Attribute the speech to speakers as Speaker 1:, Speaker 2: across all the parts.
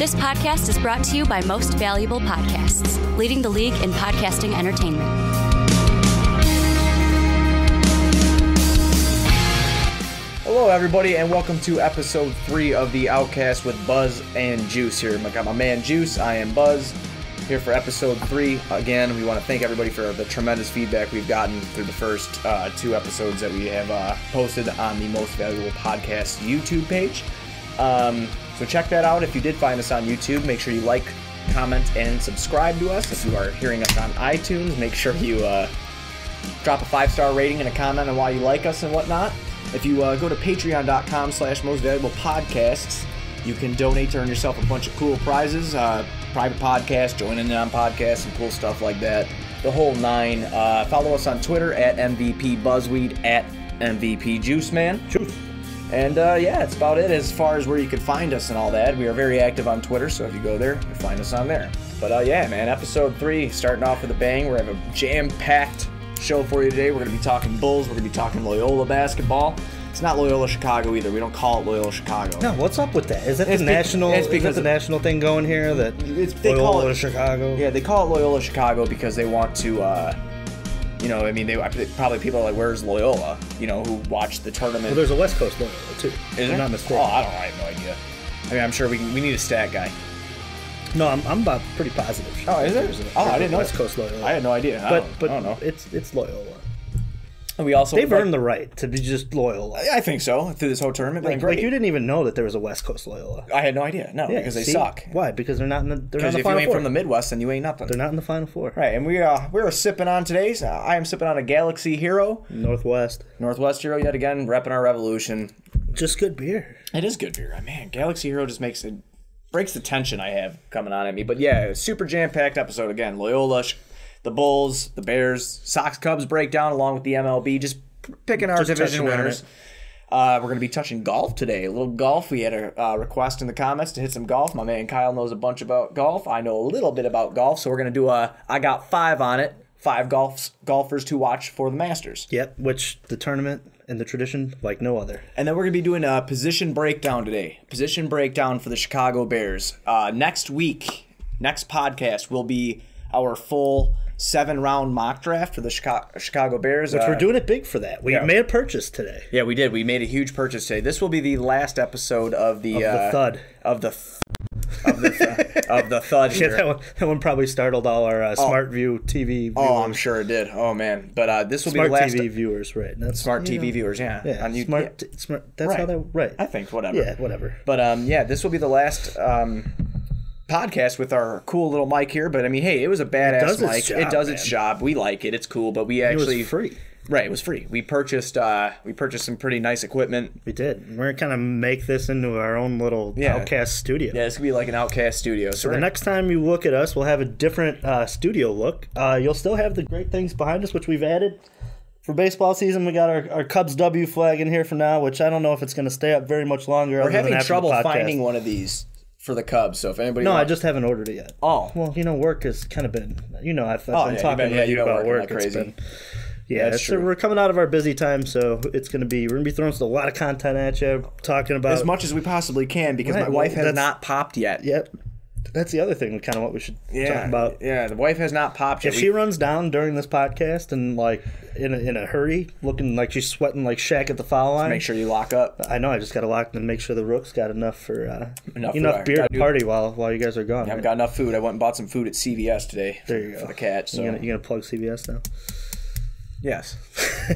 Speaker 1: This podcast is brought to you by Most Valuable Podcasts, leading the league in podcasting entertainment.
Speaker 2: Hello, everybody, and welcome to episode 3 of The Outcast with Buzz and Juice here. I got my man Juice. I am Buzz here for episode 3. Again, we want to thank everybody for the tremendous feedback we've gotten through the first 2 episodes that we have posted on the Most Valuable Podcast YouTube page. So check that out. If you did find us on YouTube, make sure you like, comment, and subscribe to us. If you are hearing us on iTunes, make sure you drop a 5-star rating and a comment on why you like us and whatnot. If you go to patreon.com/mostvaluablepodcasts, you can donate to earn yourself a bunch of cool prizes, private podcasts, joining in on podcasts, and cool stuff like that. The whole 9. Follow us on Twitter at MVPBuzzweed, at MVPJuiceman. And yeah, that's about it as far as where you can find us and all that. We are very active on Twitter, so if you go there, you'll find us on there. But yeah, man, episode 3, starting off with a bang. We're going to have a jam-packed show for you today. We're going to be talking Bulls. We're going to be talking Loyola basketball. It's not Loyola Chicago either. We don't call it Loyola Chicago.
Speaker 3: No, what's up with that? Is that the national thing going here? That
Speaker 2: they
Speaker 3: Loyola
Speaker 2: call it
Speaker 3: Chicago?
Speaker 2: Yeah, they call it Loyola Chicago because they want to, probably people are like, where's Loyola? Who watched the tournament.
Speaker 3: Well, there's a West Coast Loyola, too.
Speaker 2: Is there?
Speaker 3: Not mistaken.
Speaker 2: Oh, I have no idea. I mean, I'm sure we need a stat guy.
Speaker 3: No, I'm about pretty positive.
Speaker 2: Oh, is there? I didn't know.
Speaker 3: West Coast Loyola.
Speaker 2: I had no idea.
Speaker 3: But
Speaker 2: I don't know.
Speaker 3: It's Loyola.
Speaker 2: And we also
Speaker 3: they've earned the right to be just Loyola.
Speaker 2: I think so through this whole tournament.
Speaker 3: Like you didn't even know that there was a West Coast Loyola.
Speaker 2: I had no idea. No, because they suck.
Speaker 3: Why? Because they're not in the. They're not in the
Speaker 2: if
Speaker 3: Final
Speaker 2: you ain't
Speaker 3: Four.
Speaker 2: from the Midwest, then you ain't nothing.
Speaker 3: They're not in the Final Four.
Speaker 2: Right, and we're sipping on today's. I am sipping on a Galaxy Hero.
Speaker 3: Northwest
Speaker 2: Hero yet again, repping our revolution.
Speaker 3: Just good beer.
Speaker 2: It is good beer. Man, Galaxy Hero just breaks the tension I have coming on at me. But yeah, super jam-packed episode again. Loyola, the Bulls, the Bears, Sox, Cubs breakdown along with the MLB. Just picking our division winners. We're going to be touching golf today. A little golf. We had a request in the comments to hit some golf. My man Kyle knows a bunch about golf. I know a little bit about golf, so we're going to do I got 5 on it. 5 golfers to watch for the Masters.
Speaker 3: Yep, which the tournament and the tradition like no other.
Speaker 2: And then we're going to be doing a position breakdown today. Position breakdown for the Chicago Bears. Next podcast will be our full 7-round mock draft for the Chicago Bears.
Speaker 3: Which we're doing it big for that. We made a purchase today.
Speaker 2: Yeah, we did. We made a huge purchase today. This will be the last episode of the
Speaker 3: thud.
Speaker 2: Of the thud here.
Speaker 3: Yeah, that one probably startled all our SmartView TV viewers.
Speaker 2: Oh, I'm sure it did. Oh, man. But this will be the last...
Speaker 3: Smart TV viewers, right. That's,
Speaker 2: Smart TV viewers, yeah.
Speaker 3: Yeah, smart. That's
Speaker 2: right.
Speaker 3: How they're... Right.
Speaker 2: I think, whatever.
Speaker 3: Yeah, whatever.
Speaker 2: But, this will be the last... podcast with our cool little mic here, but I mean, hey, it was a badass mic. It does its job. We like it. It's cool, but we actually...
Speaker 3: It was free.
Speaker 2: Right, it was free. We purchased some pretty nice equipment.
Speaker 3: We did. We're going to kind of make this into our own little Outcast studio.
Speaker 2: Yeah, it's going to be like an Outcast studio.
Speaker 3: So the next time you look at us, we'll have a different studio look. You'll still have the great things behind us, which we've added. For baseball season, we got our Cubs W flag in here for now, which I don't know if it's going to stay up very much longer.
Speaker 2: We're having trouble finding one of these for the Cubs, so if anybody
Speaker 3: I just haven't ordered it yet.
Speaker 2: Oh.
Speaker 3: Well, work has kind of been, I've been talking with you about work.
Speaker 2: Like crazy.
Speaker 3: It's been, so we're coming out of our busy time, so we're going to be throwing a lot of content at you, talking about...
Speaker 2: As much as we possibly can, because my wife has not popped yet.
Speaker 3: Yep. That's the other thing, kind of what we should talk about.
Speaker 2: Yeah, the wife has not popped yet.
Speaker 3: If she runs down during this podcast and in a hurry, looking like she's sweating like Shaq at the foul line,
Speaker 2: make sure you lock up.
Speaker 3: I know. I just got to lock and make sure the Rook's got enough for enough beer to party while you guys are gone.
Speaker 2: I haven't got enough food. I went and bought some food at CVS today.
Speaker 3: There you go.
Speaker 2: For the cat. So.
Speaker 3: You gonna plug CVS now?
Speaker 2: Yes.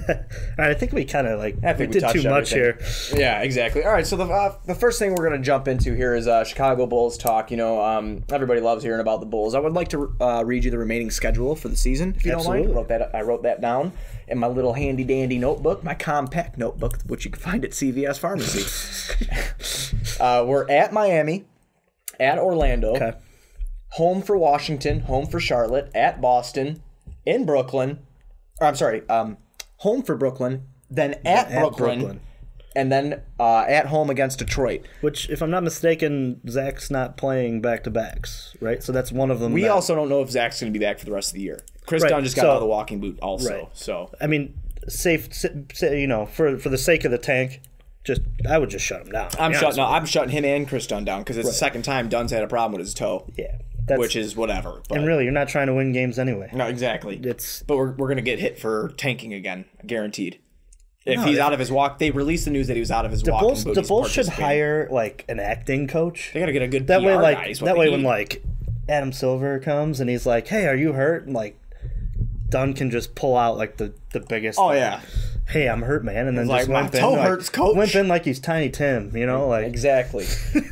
Speaker 3: All right, I think we kind of we did too much here.
Speaker 2: Yeah, exactly. All right, so the first thing we're going to jump into here is Chicago Bulls talk. Everybody loves hearing about the Bulls. I would like to read you the remaining schedule for the season, if you don't mind. I wrote that down in my little handy-dandy notebook, my compact notebook, which you can find at CVS Pharmacy. We're at Miami, at Orlando, home for Washington, home for Charlotte, at Boston, in Brooklyn. Home for Brooklyn, then at Brooklyn, and then at home against Detroit.
Speaker 3: Which, if I'm not mistaken, Zach's not playing back-to-backs, right? So that's one of them.
Speaker 2: We also don't know if Zach's going to be back for the rest of the year. Chris Dunn just got out of the walking boot also. Right. So
Speaker 3: I mean, for the sake of the tank, I would just shut him down.
Speaker 2: I'm shutting him and Chris Dunn down because it's the second time Dunn's had a problem with his toe.
Speaker 3: Yeah.
Speaker 2: Which is whatever. But.
Speaker 3: And really, you're not trying to win games anyway.
Speaker 2: No, exactly. But we're going to get hit for tanking again, guaranteed. If he's out of his walk, they released the news that he was out of his walking boots.
Speaker 3: The Bulls should hire like an acting coach.
Speaker 2: They got to get a good
Speaker 3: that
Speaker 2: PR
Speaker 3: way, like
Speaker 2: guy,
Speaker 3: that way when like Adam Silver comes and he's like, "Hey, are you hurt?" and like Dunn can just pull out like the biggest.
Speaker 2: Oh yeah.
Speaker 3: Hey, I'm hurt, man, and then
Speaker 2: like,
Speaker 3: just limp in.
Speaker 2: My toe hurts, coach.
Speaker 3: Limp in like he's Tiny Tim, you know, like
Speaker 2: exactly.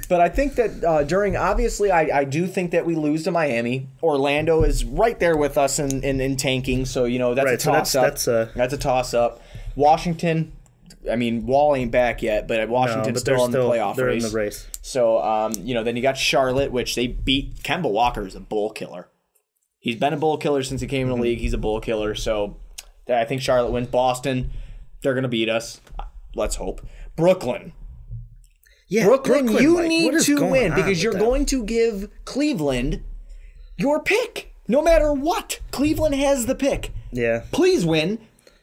Speaker 2: But I think that obviously, I do think that we lose to Miami. Orlando is right there with us in tanking, so you know that's a toss up. That's a toss up. Washington, I mean, Wall ain't back yet, but Washington's still in the playoff
Speaker 3: they're
Speaker 2: race.
Speaker 3: They're in the race.
Speaker 2: So then you got Charlotte, which they beat. Kemba Walker is a bull killer. He's been a bull killer since he came in the league. He's a bull killer. So I think Charlotte wins. Boston, they're going to beat us. Let's hope. Brooklyn.
Speaker 3: Yeah,
Speaker 2: Brooklyn, you
Speaker 3: like,
Speaker 2: need to win because you're going to give Cleveland your pick. No matter what. Cleveland has the pick.
Speaker 3: Yeah.
Speaker 2: Please win.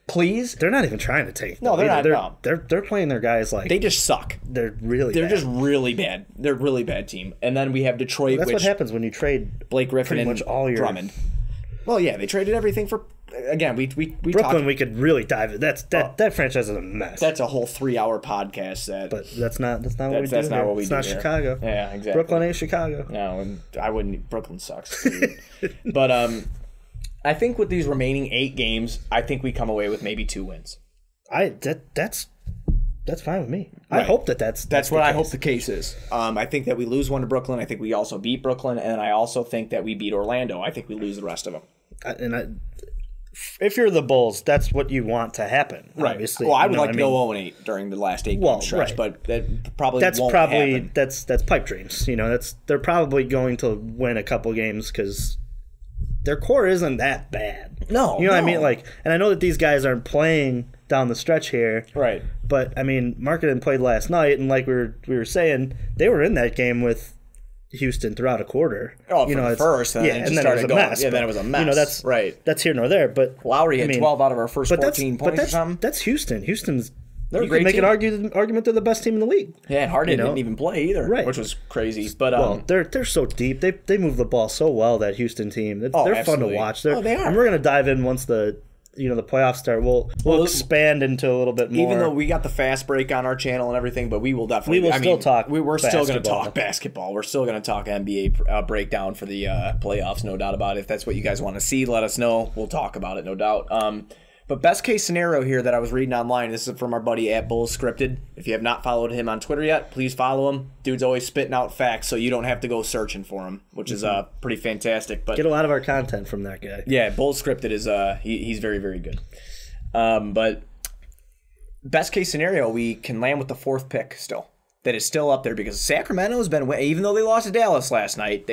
Speaker 2: Please.
Speaker 3: They're not even trying to take.
Speaker 2: No, they're not.
Speaker 3: They're playing their guys like
Speaker 2: they just suck.
Speaker 3: They're
Speaker 2: just really bad. They're a really bad team. And then we have Detroit.
Speaker 3: That's what happens when you trade
Speaker 2: Blake Griffin and
Speaker 3: much all your
Speaker 2: Drummond. Well, yeah, they traded everything for. Again, we
Speaker 3: Brooklyn. We could really dive. That franchise is a mess.
Speaker 2: That's a whole 3-hour podcast.
Speaker 3: But that's not what we do.
Speaker 2: That's not what we do.
Speaker 3: It's not Chicago.
Speaker 2: Yeah, exactly.
Speaker 3: Brooklyn ain't Chicago.
Speaker 2: No, and I wouldn't. Brooklyn sucks. But I think with these remaining 8 games, I think we come away with maybe 2 wins.
Speaker 3: That's fine with me.
Speaker 2: Right.
Speaker 3: I hope that's
Speaker 2: what I hope the case is. I think that we lose one to Brooklyn. I think we also beat Brooklyn, and I also think that we beat Orlando. I think we lose the rest of them.
Speaker 3: If you're the Bulls, that's what you want to happen.
Speaker 2: Right.
Speaker 3: Obviously.
Speaker 2: Well, I would like to go 0-8 during the last 8 game stretch, but that probably won't happen.
Speaker 3: That's pipe dreams. You know, they're probably going to win a couple games because their core isn't that bad.
Speaker 2: No,
Speaker 3: you know what I mean. Like, and I know that these guys aren't playing down the stretch here,
Speaker 2: right?
Speaker 3: But I mean, Markkanen played last night, and like we were saying, they were in that game with Houston throughout a quarter.
Speaker 2: Oh, you know, first, and then it was a mess. Yeah, then it was a mess.
Speaker 3: You know, that's
Speaker 2: right.
Speaker 3: That's here nor there. But
Speaker 2: Lowry had 12 out of our first 14 points or something.
Speaker 3: That's Houston. Houston's.
Speaker 2: They're
Speaker 3: you can make an argument they're the best team in the league.
Speaker 2: Yeah, and Harden didn't even play either, which was crazy. But
Speaker 3: they're so deep. They move the ball so well. That Houston team. They're fun to watch.
Speaker 2: They are.
Speaker 3: And we're gonna dive in once the playoffs start. We'll expand into a little bit more.
Speaker 2: Even though we got the fast break on our channel and everything, but we will definitely.
Speaker 3: We're still going
Speaker 2: to talk basketball. We're still going to talk NBA breakdown for the playoffs, no doubt about it. If that's what you guys want to see, let us know. We'll talk about it, no doubt. But best case scenario here that I was reading online, this is from our buddy at Bulls Scripted. If you have not followed him on Twitter yet, please follow him. Dude's always spitting out facts, so you don't have to go searching for him, which is pretty fantastic. But
Speaker 3: get a lot of our content from that guy.
Speaker 2: Yeah, Bulls Scripted is he's very, very good. But best case scenario, we can land with the 4th pick still. That is still up there because Sacramento's been, even though they lost to Dallas last night,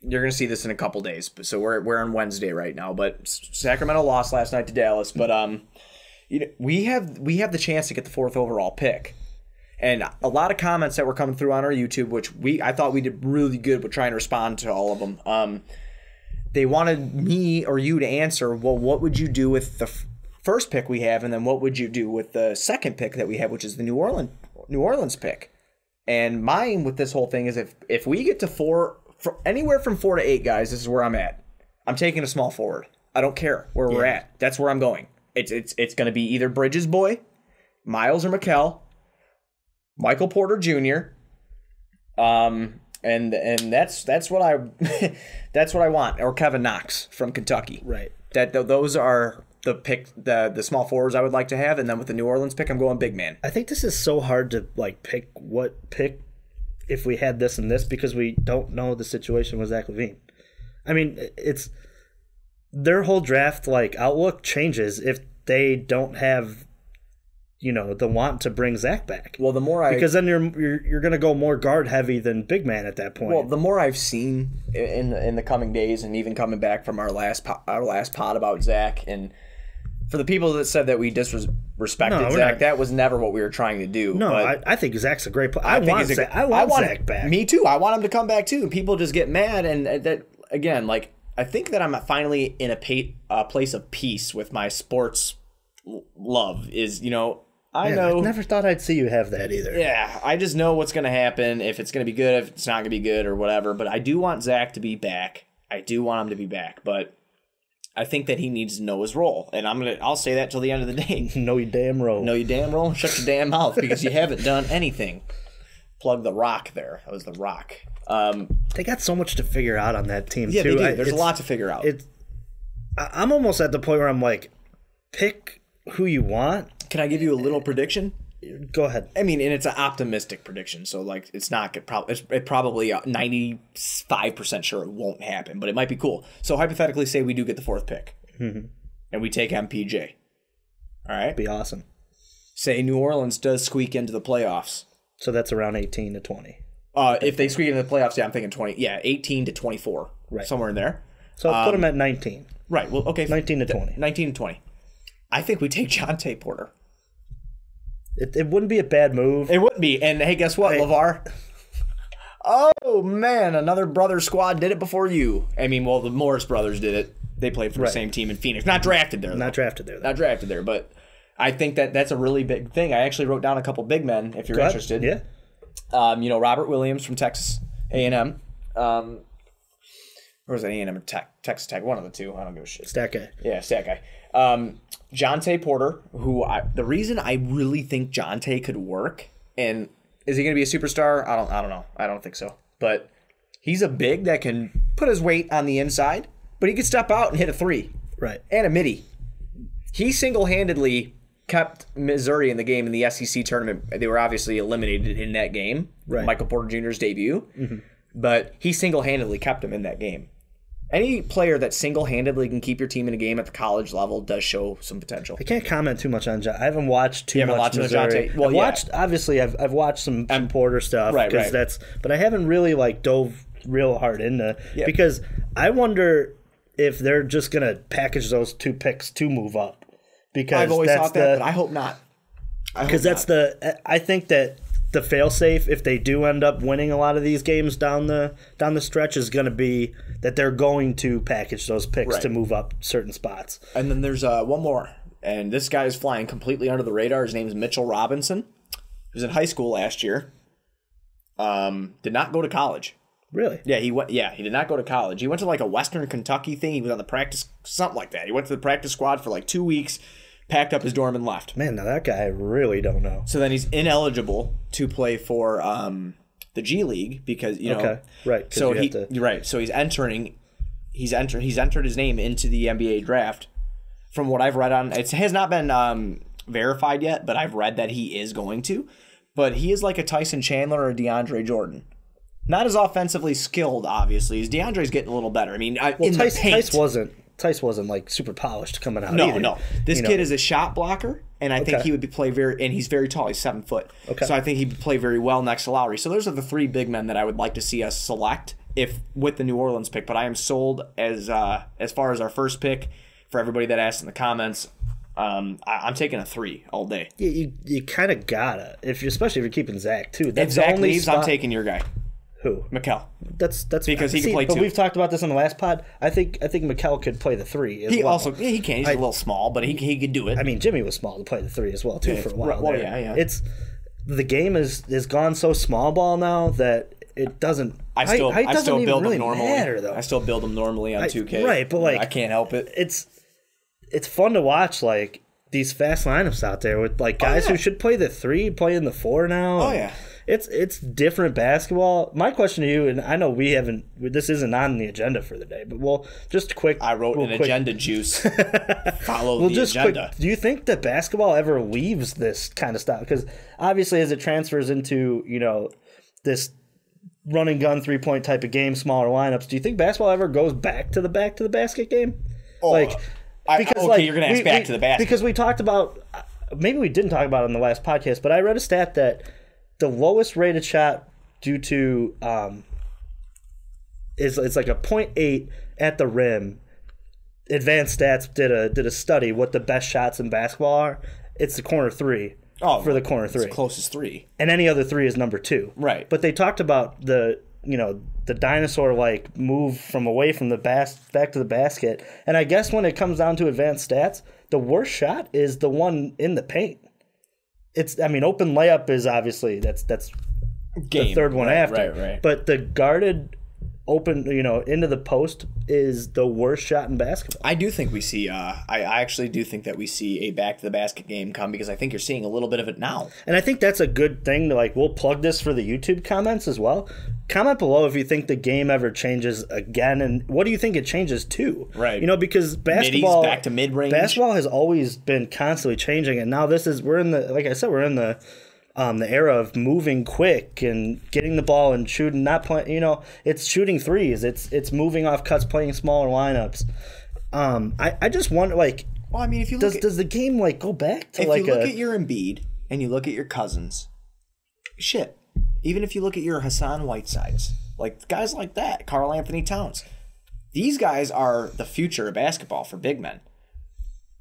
Speaker 2: you're going to see this in a couple days. So we're on Wednesday right now, but Sacramento lost last night to Dallas. But we have the chance to get the 4th overall pick, and a lot of comments that were coming through on our YouTube, which I thought we did really good with trying to respond to all of them. They wanted me or you to answer. Well, what would you do with the first pick we have, and then what would you do with the second pick that we have, which is the New Orleans pick? And mine with this whole thing is if we get to 4. Anywhere from 4 to 8 guys, this is where I'm at. I'm taking a small forward. I don't care where we're at. That's where I'm going. It's going to be either Bridges boy, Miles or Mikal, Michael Porter Jr. And that's what I that's what I want. Or Kevin Knox from Kentucky.
Speaker 3: Right.
Speaker 2: Those are the small forwards I would like to have, and then with the New Orleans pick, I'm going big man.
Speaker 3: I think this is so hard to pick what pick. If we had this and this, because we don't know the situation with Zach LaVine. I mean, it's their whole draft outlook changes if they don't have, the want to bring Zach back.
Speaker 2: Well,
Speaker 3: because then you're going to go more guard heavy than big man at that point.
Speaker 2: Well, the more I've seen in the coming days, and even coming back from our last pod about Zach, and for the people that said that we disrespected Zach, that was never what we were trying to do.
Speaker 3: No,
Speaker 2: but
Speaker 3: I think Zach's a great player. I want Zach back.
Speaker 2: Me too. I want him to come back too. People just get mad, and that again, I think that I'm finally in a place of peace with my sports love. Is I
Speaker 3: Man,
Speaker 2: know.
Speaker 3: I never thought I'd see you have that either.
Speaker 2: Yeah, I just know what's going to happen, if it's going to be good, if it's not going to be good, or whatever. But I do want Zach to be back. I do want him to be back, but I think that he needs to know his role. And I'll say that till the end of the day.
Speaker 3: Know your damn role.
Speaker 2: Know your damn role and shut your damn mouth, because you haven't done anything. Plug the Rock there. That was the Rock.
Speaker 3: They got so much to figure out on that team,
Speaker 2: Yeah,
Speaker 3: too.
Speaker 2: they do. There's a lot to figure out.
Speaker 3: I'm almost at the point where I'm like, pick who you want.
Speaker 2: Can I give you a little prediction?
Speaker 3: Go ahead.
Speaker 2: I mean, and it's an optimistic prediction, so like it's not it's probably 95% sure it won't happen, but it might be cool. So hypothetically, say we do get the 4th pick, and we take MPJ. All right,
Speaker 3: Be awesome.
Speaker 2: say New Orleans does squeak into the playoffs.
Speaker 3: So that's around 18 to 20.
Speaker 2: If they squeak into the playoffs, yeah, I'm thinking 20. Yeah, 18 to 24,
Speaker 3: Right.
Speaker 2: somewhere in there.
Speaker 3: So put them at 19.
Speaker 2: Right. Well, okay.
Speaker 3: 19 to 20.
Speaker 2: 19 to 20. I think we take Jonte Porter.
Speaker 3: It wouldn't be a bad move.
Speaker 2: It wouldn't be. And hey, guess what, LeVar? Oh, man, another brother squad did it before you. I mean, well, the Morris brothers did it. They played for the same team in Phoenix. Not drafted there, though.
Speaker 3: Not drafted there, though.
Speaker 2: Not drafted there, but I think that's a really big thing. I actually wrote down a couple big men, if you're interested.
Speaker 3: Yeah.
Speaker 2: Robert Williams from Texas A&M. Or was it A&M or Texas Tech? One of the two. I don't give a shit.
Speaker 3: Stat guy.
Speaker 2: Yeah, stat guy. Jonte Porter, the reason I really think Jonte could work, and is he going to be a superstar? I don't know. I don't think so. But he's a big that can put his weight on the inside, but he could step out and hit a 3.
Speaker 3: Right.
Speaker 2: And a midi. He single-handedly kept Missouri in the game in the SEC tournament. They were obviously eliminated in that game.
Speaker 3: Right.
Speaker 2: Michael Porter Jr.'s debut. But he single-handedly kept him in that game. Any player that single-handedly can keep your team in a game at the college level does show some potential.
Speaker 3: I can't comment too much on John. I haven't watched too much
Speaker 2: watched
Speaker 3: Missouri.
Speaker 2: Jonte? Well,
Speaker 3: I've watched, obviously, I've watched some Porter stuff.
Speaker 2: Right.
Speaker 3: But I haven't really dove real hard into because I wonder if they're just going to package those 2 picks to move up. Because
Speaker 2: I've always thought that, but I hope not.
Speaker 3: Because I think that the fail-safe, if they do end up winning a lot of these games down the stretch, is going to be that they're going to package those picks to move up certain spots.
Speaker 2: And then there's one more, and this guy is flying completely under the radar. His name is Mitchell Robinson. He was in high school last year. Did not go to college.
Speaker 3: Really?
Speaker 2: Yeah, he did not go to college. He went to a Western Kentucky thing. He was on the practice, something like that. He went to the practice squad for 2 weeks, packed up his dorm and left.
Speaker 3: Man, now that guy I really don't know.
Speaker 2: So then he's ineligible to play for the G League because
Speaker 3: right.
Speaker 2: So So he's entered his name into the NBA draft. From what I've read on, it has not been verified yet, but I've read that he is going to. But he is like a Tyson Chandler or a DeAndre Jordan. Not as offensively skilled, obviously, as DeAndre's getting a little better. I mean,
Speaker 3: Tice wasn't super polished coming out.
Speaker 2: No. This kid is a shot blocker, and I think he would play and he's very tall. He's 7 foot.
Speaker 3: Okay.
Speaker 2: So I think he would play very well next to Lowry. So those are the 3 big men that I would like to see us select with the New Orleans pick. But I am sold as far as our first pick. For everybody that asked in the comments, I'm taking a 3 all day.
Speaker 3: Yeah, you kind of gotta, especially if you're keeping Zach too.
Speaker 2: If Zach leaves, I'm taking your guy.
Speaker 3: Who?
Speaker 2: Mikel.
Speaker 3: That's
Speaker 2: because he can play 2.
Speaker 3: But we've talked about this in the last pod. I think Mikel could play the 3 as
Speaker 2: he
Speaker 3: well.
Speaker 2: Also he can. He's a little small, but he could do it.
Speaker 3: I mean, Jimmy was small to play the 3 as well too for a while.
Speaker 2: Well, yeah.
Speaker 3: It's the game is gone so small ball now that it doesn't.
Speaker 2: I still build
Speaker 3: really
Speaker 2: them normally.
Speaker 3: Matter, though.
Speaker 2: I still build them normally on 2K.
Speaker 3: Right, but
Speaker 2: I can't help it.
Speaker 3: It's fun to watch these fast lineups out there with guys who should play the 3 playing the 4 now.
Speaker 2: Oh yeah.
Speaker 3: It's different basketball. My question to you, and I know this isn't on the agenda for the day, but just quick.
Speaker 2: I wrote agenda juice. Follow the agenda.
Speaker 3: Quick, do you think that basketball ever leaves this kind of stuff? Because obviously, as it transfers into this run and gun 3-point type of game, smaller lineups, do you think basketball ever goes back to the basket game?
Speaker 2: You're gonna ask back to the basket
Speaker 3: because we talked about maybe we didn't talk about it on the last podcast, but I read a stat that the lowest rated shot due to it's like a 0.8 at the rim. Advanced Stats did a study what the best shots in basketball are. It's the corner 3. For the corner 3.
Speaker 2: It's the closest 3.
Speaker 3: And any other 3 is number 2.
Speaker 2: Right.
Speaker 3: But they talked about the dinosaur move from away from the back to the basket. And I guess when it comes down to advanced stats, the worst shot is the one in the paint. open layup is obviously that's
Speaker 2: Game.
Speaker 3: the third one after.
Speaker 2: Right.
Speaker 3: But the guarded open, into the post is the worst shot in basketball.
Speaker 2: I do think we see, I actually do think that we see a back to the basket game come, because I think you're seeing a little bit of it now.
Speaker 3: And I think that's a good thing to, we'll plug this for the YouTube comments as well. Comment below if you think the game ever changes again, and what do you think it changes to?
Speaker 2: Right.
Speaker 3: Because basketball,
Speaker 2: Middies back to mid-range.
Speaker 3: Basketball has always been constantly changing, and now we're in the era of moving quick and getting the ball and shooting, not playing. It's shooting threes. It's moving off cuts, playing smaller lineups. I just wonder,
Speaker 2: well, I mean, if you look
Speaker 3: does the game go back to
Speaker 2: if you look at your Embiid and you look at your Cousins, shit. Even if you look at your Hassan Whitesides, guys like that, Karl Anthony Towns, these guys are the future of basketball for big men.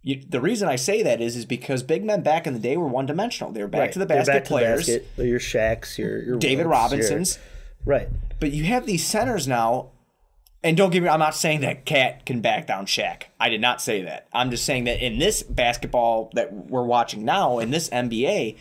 Speaker 2: The reason I say that is because big men back in the day were one-dimensional. They were back to the basket players.
Speaker 3: Your Shaqs, your
Speaker 2: David Robinsons.
Speaker 3: Right.
Speaker 2: But you have these centers now, and don't get me wrong, I'm not saying that Cat can back down Shaq. I did not say that. I'm just saying that in this basketball that we're watching now, in this NBA,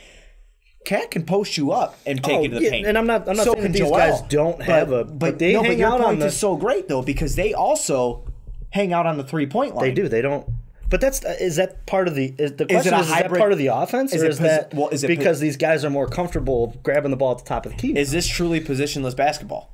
Speaker 2: Cat can post you up and take it to the paint.
Speaker 3: And I'm not saying that these guys don't have
Speaker 2: but
Speaker 3: they hang
Speaker 2: your
Speaker 3: out
Speaker 2: point
Speaker 3: on the...
Speaker 2: is so great, though, because they also hang out on the three-point line.
Speaker 3: They do. They don't... But is that part of the question? Is that part of the offense, or is that because these guys are more comfortable grabbing the ball at the top of the key?
Speaker 2: Is this truly positionless basketball?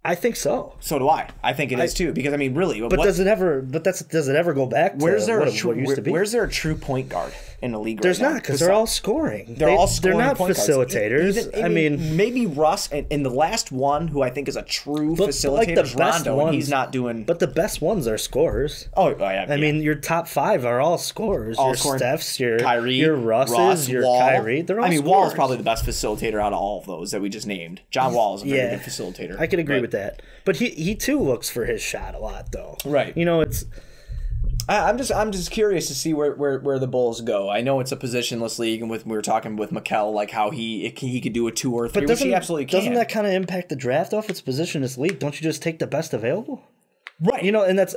Speaker 3: I think so.
Speaker 2: So do I. I think it is too, because really.
Speaker 3: But does it ever go back to what it used to be?
Speaker 2: Where's there a true point guard in the league?
Speaker 3: There's not, because they're all scoring.
Speaker 2: They're all scoring.
Speaker 3: They're not
Speaker 2: point
Speaker 3: facilitators.
Speaker 2: Guards. Maybe Russ, and the last one who I think is a true facilitator is Rondo, and he's not doing.
Speaker 3: But the best ones are scorers.
Speaker 2: Oh yeah.
Speaker 3: I mean, your top 5 are all scorers.
Speaker 2: All
Speaker 3: your
Speaker 2: scoring.
Speaker 3: Stephs, your
Speaker 2: Kyrie,
Speaker 3: your Russes, your
Speaker 2: Wall.
Speaker 3: Kyrie. They're all. Scorers.
Speaker 2: Wall is probably the best facilitator out of all of those that we just named. John Wall is a very good facilitator.
Speaker 3: I can agree with that. But he too looks for his shot a lot, though.
Speaker 2: Right.
Speaker 3: It's.
Speaker 2: I'm just curious to see where the Bulls go. I know it's a positionless league, and we were talking with Mikkel how he could do a 2 or 3, which he absolutely can.
Speaker 3: Doesn't that kind of impact the draft? Though, if it's positionless league, don't you just take the best available?
Speaker 2: Right.
Speaker 3: And that's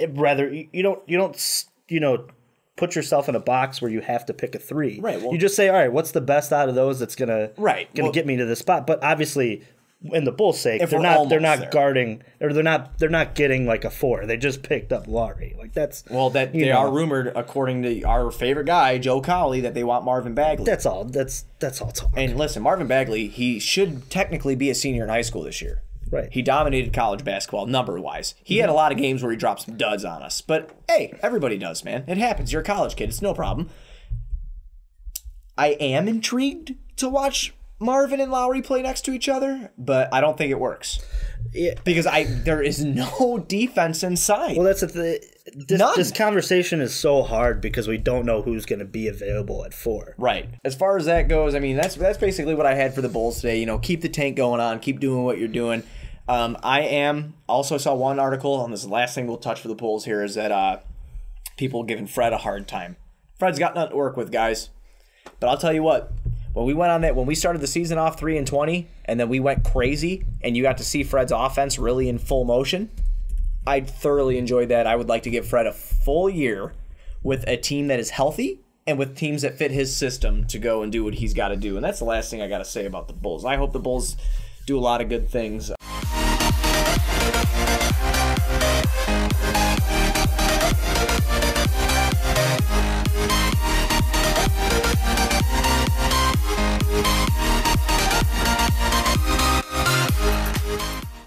Speaker 3: rather you don't put yourself in a box where you have to pick a 3.
Speaker 2: Right. Well,
Speaker 3: you just say, all right, what's the best out of those that's gonna get me to this spot? But obviously, in the Bulls' sake, they're not guarding, or they're not getting a 4. They just picked up Laurie.
Speaker 2: They are rumored, according to our favorite guy Joe Colley, that they want Marvin Bagley.
Speaker 3: That's all talk.
Speaker 2: And listen, Marvin Bagley, he should technically be a senior in high school this year.
Speaker 3: Right.
Speaker 2: He dominated college basketball number-wise. He had a lot of games where he dropped some duds on us. But, hey, everybody does, man. It happens. You're a college kid. It's no problem. I am intrigued to watch Marvin and Lowry play next to each other, but I don't think it works. Yeah. Because there is no defense inside.
Speaker 3: Well, that's this conversation is so hard because we don't know who's going to be available at 4.
Speaker 2: Right. As far as that goes, that's basically what I had for the Bulls today. Keep the tank going on, keep doing what you're doing. I also saw one article on this last thing we'll touch for the Bulls here is that people giving Fred a hard time. Fred's got nothing to work with, guys. But I'll tell you what. When we started the season off 3-20, and then we went crazy, and you got to see Fred's offense really in full motion, I thoroughly enjoyed that. I would like to give Fred a full year with a team that is healthy and with teams that fit his system to go and do what he's got to do. And that's the last thing I got to say about the Bulls. I hope the Bulls do a lot of good things.